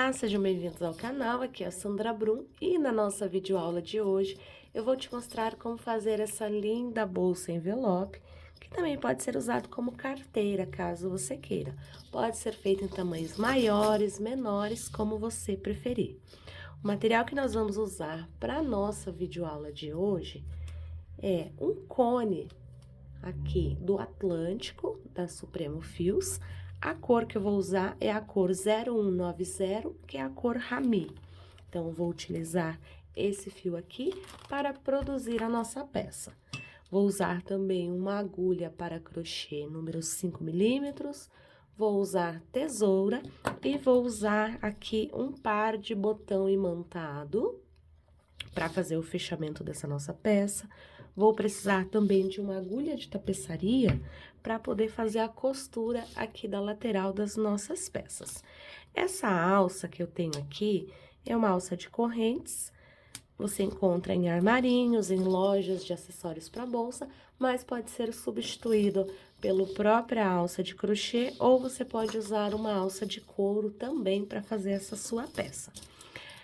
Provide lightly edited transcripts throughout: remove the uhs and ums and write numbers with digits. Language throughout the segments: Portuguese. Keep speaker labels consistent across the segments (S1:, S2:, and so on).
S1: Olá, sejam bem-vindos ao canal, aqui é a Sandra Brum e na nossa videoaula de hoje eu vou te mostrar como fazer essa linda bolsa envelope, que também pode ser usado como carteira, caso você queira. Pode ser feito em tamanhos maiores, menores, como você preferir. O material que nós vamos usar para a nossa videoaula de hoje é um cone aqui do Atlântico, da Supremo Fios. A cor que eu vou usar é a cor 0190, que é a cor Rami. Então, eu vou utilizar esse fio aqui para produzir a nossa peça. Vou usar também uma agulha para crochê número 5 milímetros, vou usar tesoura e vou usar aqui um par de botão imantado para fazer o fechamento dessa nossa peça. Vou precisar também de uma agulha de tapeçaria para poder fazer a costura aqui da lateral das nossas peças. Essa alça que eu tenho aqui é uma alça de correntes. Você encontra em armarinhos, em lojas de acessórios para bolsa, mas pode ser substituído pela própria alça de crochê ou você pode usar uma alça de couro também para fazer essa sua peça.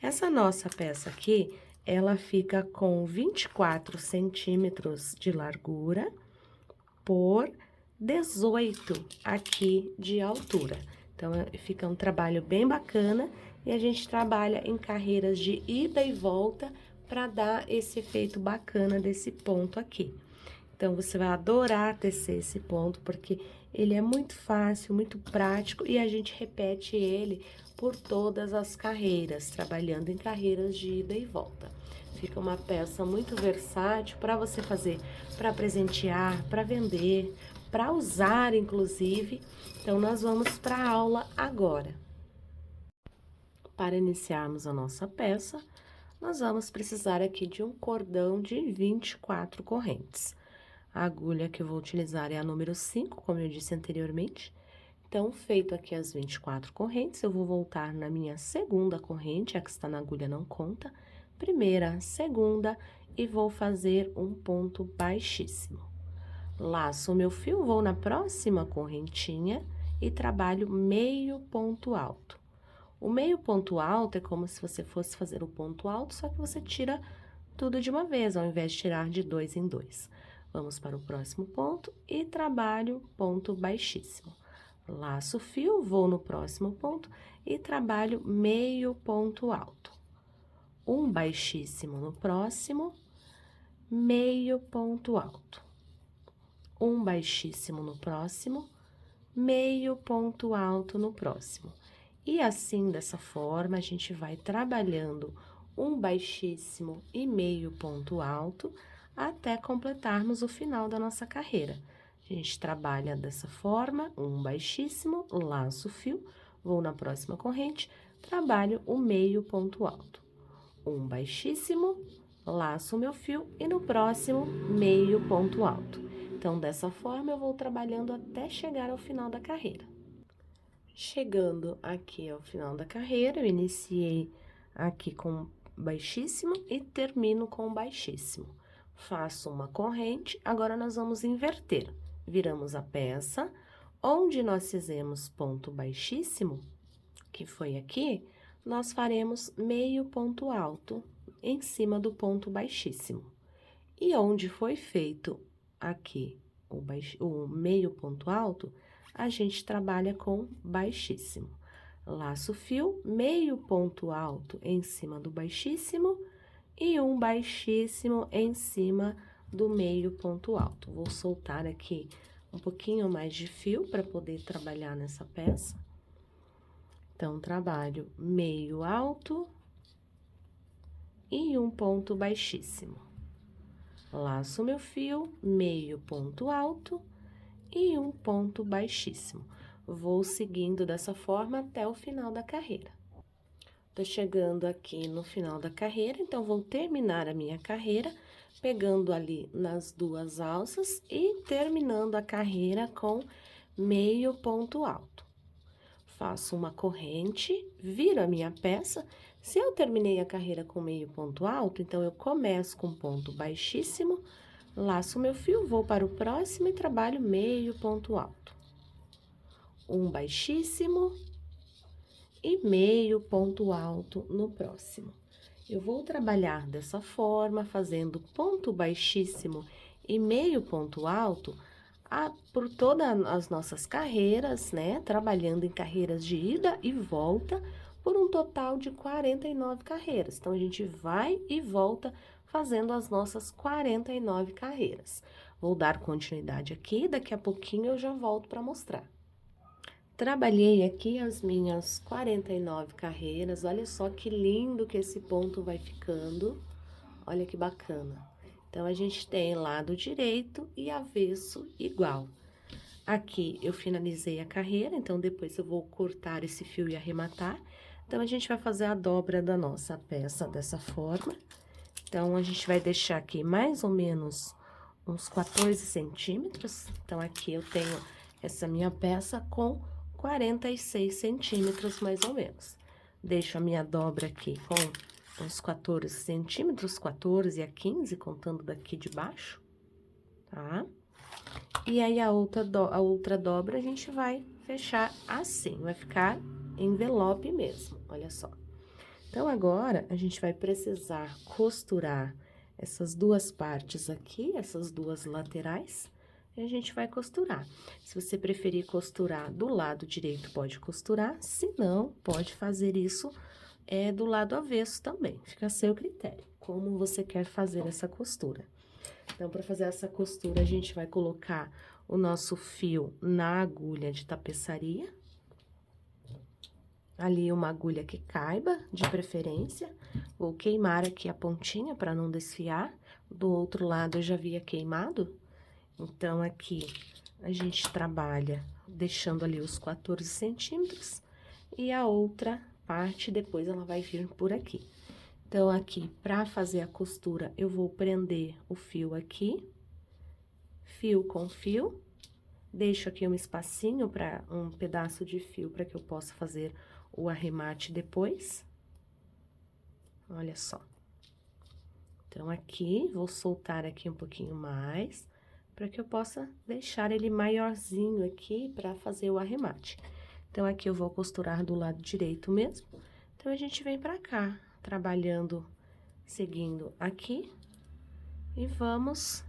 S1: Essa nossa peça aqui, ela fica com 24 centímetros de largura por 18 aqui de altura. Então, fica um trabalho bem bacana e a gente trabalha em carreiras de ida e volta para dar esse efeito bacana desse ponto aqui. Então, você vai adorar tecer esse ponto, porque ele é muito fácil, muito prático e a gente repete ele por todas as carreiras, trabalhando em carreiras de ida e volta. Fica uma peça muito versátil para você fazer, para presentear, para vender, para usar, inclusive. Então, nós vamos para a aula agora. Para iniciarmos a nossa peça, nós vamos precisar aqui de um cordão de 24 correntes. A agulha que eu vou utilizar é a número 5, como eu disse anteriormente. Então, feito aqui as 24 correntes, eu vou voltar na minha segunda corrente, a que está na agulha não conta, primeira, segunda, e vou fazer um ponto baixíssimo. Laço o meu fio, vou na próxima correntinha e trabalho meio ponto alto. O meio ponto alto é como se você fosse fazer o ponto alto, só que você tira tudo de uma vez, ao invés de tirar de 2 em 2. Vamos para o próximo ponto e trabalho ponto baixíssimo. Laço o fio, vou no próximo ponto e trabalho meio ponto alto. Um baixíssimo no próximo, meio ponto alto. Um baixíssimo no próximo, meio ponto alto no próximo. E assim, dessa forma, a gente vai trabalhando um baixíssimo e meio ponto alto até completarmos o final da nossa carreira. A gente trabalha dessa forma, um baixíssimo, laço o fio, vou na próxima corrente, trabalho o meio ponto alto. Um baixíssimo, laço o meu fio e no próximo, meio ponto alto. Então, dessa forma, eu vou trabalhando até chegar ao final da carreira. Chegando aqui ao final da carreira, eu iniciei aqui com baixíssimo e termino com baixíssimo. Faço uma corrente, agora nós vamos inverter. Viramos a peça, onde nós fizemos ponto baixíssimo, que foi aqui, nós faremos meio ponto alto em cima do ponto baixíssimo. E onde foi feito aqui o meio ponto alto, a gente trabalha com baixíssimo. Laço o fio, meio ponto alto em cima do baixíssimo e um baixíssimo em cima do meio ponto alto. Vou soltar aqui um pouquinho mais de fio para poder trabalhar nessa peça. Então, trabalho meio alto e um ponto baixíssimo. Laço meu fio, meio ponto alto e um ponto baixíssimo. Vou seguindo dessa forma até o final da carreira. Tô chegando aqui no final da carreira, então, vou terminar a minha carreira pegando ali nas duas alças e terminando a carreira com meio ponto alto. Faço uma corrente, viro a minha peça. Se eu terminei a carreira com meio ponto alto, então, eu começo com ponto baixíssimo, laço meu fio, vou para o próximo e trabalho meio ponto alto. Um baixíssimo e meio ponto alto no próximo. Eu vou trabalhar dessa forma, fazendo ponto baixíssimo e meio ponto alto por todas as nossas carreiras, né? Trabalhando em carreiras de ida e volta, por um total de 49 carreiras. Então, a gente vai e volta fazendo as nossas 49 carreiras. Vou dar continuidade aqui, daqui a pouquinho eu já volto para mostrar. Trabalhei aqui as minhas 49 carreiras, olha só que lindo que esse ponto vai ficando, olha que bacana. Então, a gente tem lado direito e avesso igual. Aqui eu finalizei a carreira, então depois eu vou cortar esse fio e arrematar. Então, a gente vai fazer a dobra da nossa peça dessa forma. Então, a gente vai deixar aqui mais ou menos uns 14 centímetros. Então, aqui eu tenho essa minha peça com 46 centímetros, mais ou menos. Deixo a minha dobra aqui com uns 14 centímetros, 14 a 15, contando daqui de baixo, tá? E aí, a outra dobra a gente vai fechar assim, vai ficar envelope mesmo, olha só. Então, agora, a gente vai precisar costurar essas duas partes aqui, essas duas laterais, e a gente vai costurar. Se você preferir costurar do lado direito, pode costurar, se não, pode fazer isso do lado avesso também, fica a seu critério, como você quer fazer essa costura. Então, para fazer essa costura, a gente vai colocar o nosso fio na agulha de tapeçaria. Ali uma agulha que caiba, de preferência. Vou queimar aqui a pontinha para não desfiar. Do outro lado eu já havia queimado. Então, aqui a gente trabalha deixando ali os 14 centímetros. E a outra parte, depois ela vai vir por aqui. Então, aqui, para fazer a costura, eu vou prender o fio aqui. Fio com fio. Deixo aqui um espacinho para um pedaço de fio para que eu possa fazer o arremate depois. Olha só. Então, aqui, vou soltar aqui um pouquinho mais, para que eu possa deixar ele maiorzinho aqui para fazer o arremate. Então, aqui eu vou costurar do lado direito mesmo. Então, a gente vem para cá, trabalhando, seguindo aqui, e vamos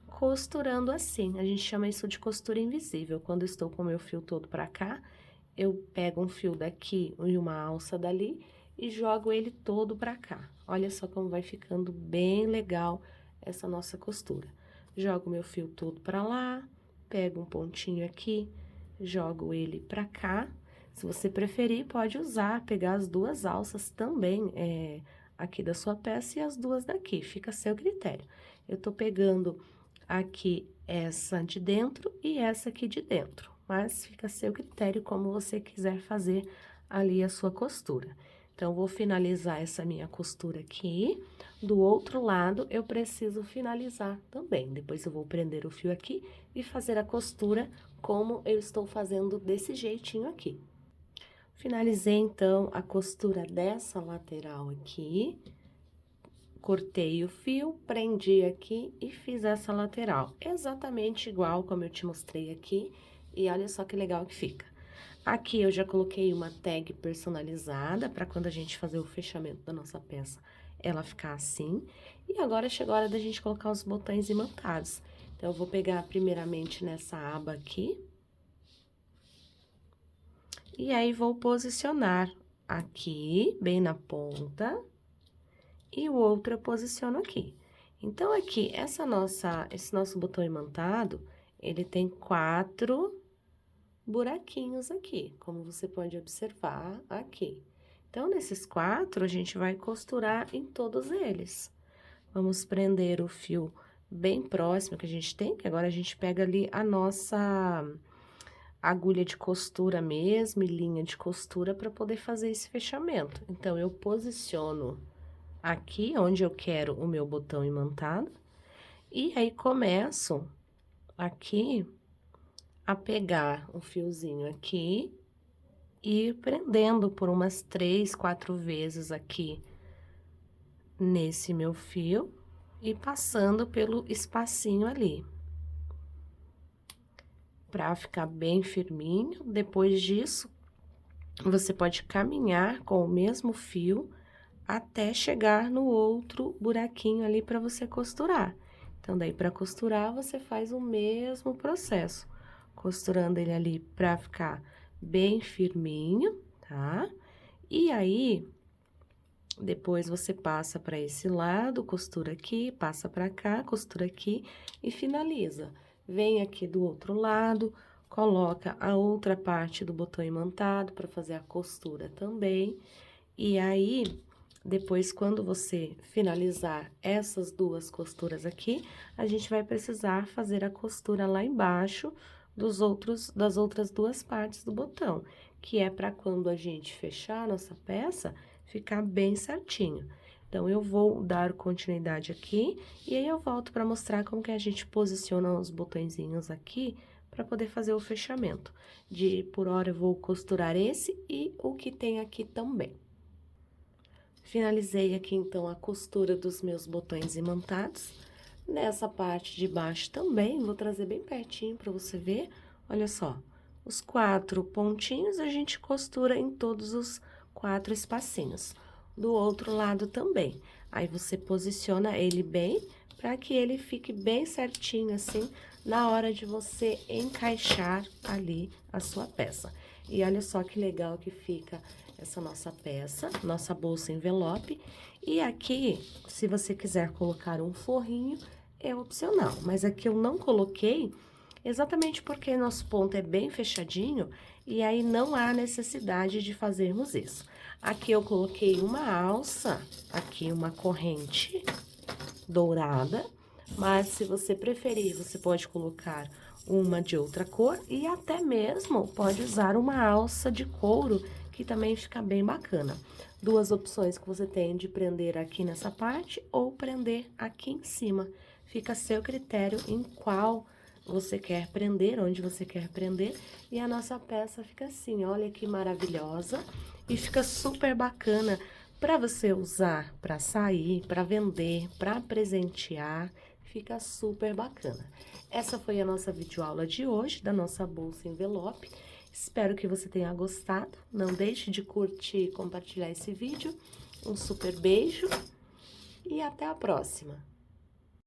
S1: costurando assim. A gente chama isso de costura invisível. Quando eu estou com o meu fio todo para cá, eu pego um fio daqui e uma alça dali e jogo ele todo para cá. Olha só como vai ficando bem legal essa nossa costura. Jogo meu fio todo para lá, pego um pontinho aqui, jogo ele para cá. Se você preferir, pode usar, pegar as duas alças também, aqui da sua peça e as duas daqui, fica a seu critério. Eu tô pegando aqui essa de dentro e essa aqui de dentro, mas fica a seu critério como você quiser fazer ali a sua costura. Então, vou finalizar essa minha costura aqui. Do outro lado, eu preciso finalizar também. Depois, eu vou prender o fio aqui e fazer a costura como eu estou fazendo desse jeitinho aqui. Finalizei, então, a costura dessa lateral aqui. Cortei o fio, prendi aqui e fiz essa lateral. Exatamente igual como eu te mostrei aqui. E olha só que legal que fica. Aqui eu já coloquei uma tag personalizada para quando a gente fazer o fechamento da nossa peça, ela ficar assim. E agora chegou a hora da gente colocar os botões imantados. Então, eu vou pegar primeiramente nessa aba aqui. E aí, vou posicionar aqui, bem na ponta. E o outro eu posiciono aqui. Então, aqui, esse nosso botão imantado, ele tem 4 buraquinhos aqui, como você pode observar aqui. Então, nesses 4, a gente vai costurar em todos eles. Vamos prender o fio bem próximo que a gente tem, que agora a gente pega ali a nossa agulha de costura mesmo e linha de costura para poder fazer esse fechamento. Então, eu posiciono aqui onde eu quero o meu botão imantado, e aí começo aqui a pegar o fiozinho aqui e ir prendendo por umas 3, 4 vezes aqui nesse meu fio e passando pelo espacinho ali. Pra ficar bem firminho, depois disso, você pode caminhar com o mesmo fio até chegar no outro buraquinho ali para você costurar. Então, daí, para costurar, você faz o mesmo processo, costurando ele ali para ficar bem firminho, tá? E aí, depois você passa para esse lado, costura aqui, passa para cá, costura aqui e finaliza. Vem aqui do outro lado, coloca a outra parte do botão imantado para fazer a costura também. E aí, depois, quando você finalizar essas duas costuras aqui, a gente vai precisar fazer a costura lá embaixo das outras duas partes do botão, que é para quando a gente fechar a nossa peça, ficar bem certinho. Então, eu vou dar continuidade aqui, e aí eu volto para mostrar como que a gente posiciona os botõezinhos aqui, para poder fazer o fechamento. Por hora, eu vou costurar esse e o que tem aqui também. Finalizei aqui, então, a costura dos meus botões imantados. Nessa parte de baixo também, vou trazer bem pertinho para você ver. Olha só, os 4 pontinhos a gente costura em todos os 4 espacinhos. Do outro lado também. Aí, você posiciona ele bem, para que ele fique bem certinho, assim, na hora de você encaixar ali a sua peça. E olha só que legal que fica essa nossa peça, nossa bolsa envelope. E aqui, se você quiser colocar um forrinho, é opcional. Mas aqui eu não coloquei, exatamente porque nosso ponto é bem fechadinho, e aí não há necessidade de fazermos isso. Aqui eu coloquei uma alça, aqui uma corrente dourada, mas se você preferir, você pode colocar uma de outra cor e até mesmo pode usar uma alça de couro, que também fica bem bacana. Duas opções que você tem de prender aqui nessa parte ou prender aqui em cima. Fica a seu critério em qual você quer prender, onde você quer prender. E a nossa peça fica assim, olha que maravilhosa. E fica super bacana para você usar, para sair, para vender, para presentear. Fica super bacana. Essa foi a nossa videoaula de hoje, da nossa bolsa envelope. Espero que você tenha gostado. Não deixe de curtir e compartilhar esse vídeo. Um super beijo e até a próxima!